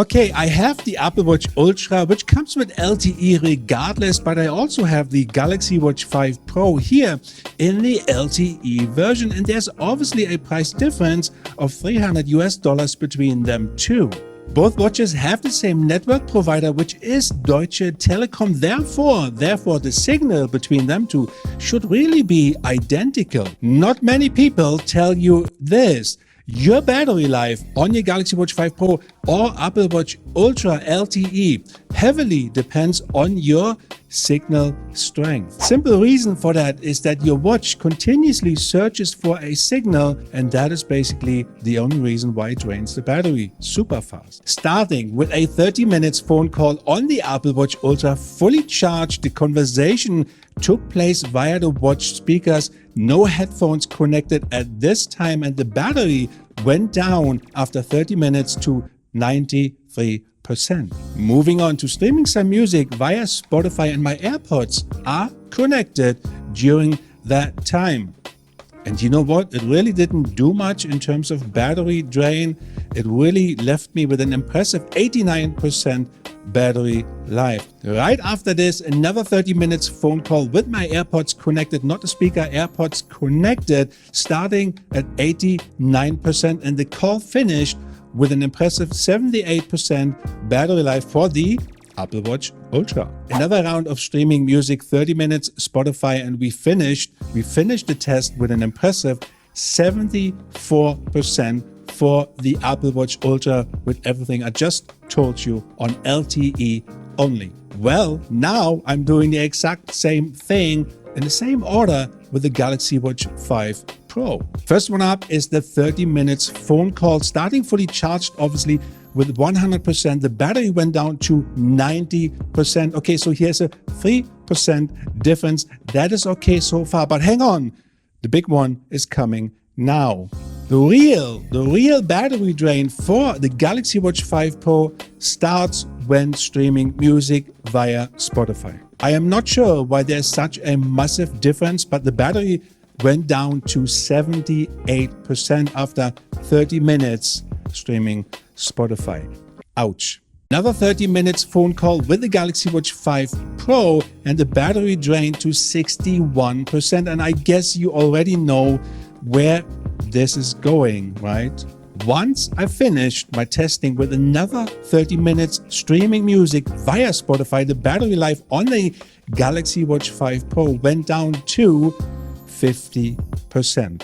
Okay, I have the Apple Watch Ultra, which comes with LTE regardless, but I also have the Galaxy Watch 5 Pro here in the LTE version, and there's obviously a price difference of $300 between them too. Both watches have the same network provider, which is Deutsche Telekom. Therefore, the signal between them two should really be identical. Not many people tell you this. Your battery life on your Galaxy Watch 5 Pro or Apple Watch Ultra LTE heavily depends on your signal strength. Simple reason for that is that your watch continuously searches for a signal, and that is basically the only reason why it drains the battery super fast. Starting with a 30 minutes phone call on the Apple Watch Ultra fully charged, the conversation took place via the watch speakers, no headphones connected at this time, and the battery went down after 30 minutes to 93%. Moving on to streaming some music via Spotify, and my AirPods are connected during that time. And you know what? It really didn't do much in terms of battery drain. It really left me with an impressive 89% battery life. Right after this, another 30 minutes phone call with my AirPods connected, not the speaker, AirPods connected, starting at 89%, and the call finished with an impressive 78% battery life for the Apple Watch Ultra. Another round of streaming music, 30 minutes Spotify, and we finished the test with an impressive 74% for the Apple Watch Ultra with everything I just told you on LTE only. Well, now I'm doing the exact same thing in the same order with the Galaxy Watch 5 Pro. First one up is the 30 minutes phone call, starting fully charged, obviously, with 100%. The battery went down to 90%. Okay, so here's a 3% difference. That is okay so far, but hang on. The big one is coming now. The real battery drain for the Galaxy Watch 5 Pro starts when streaming music via Spotify. I am not sure why there's such a massive difference, but the battery went down to 78% after 30 minutes streaming Spotify. Ouch. Another 30 minutes phone call with the Galaxy Watch 5 Pro, and the battery drained to 61%. And I guess you already know where this is going, right? Once I finished my testing with another 30 minutes streaming music via Spotify, the battery life on the Galaxy Watch 5 Pro went down to 50%.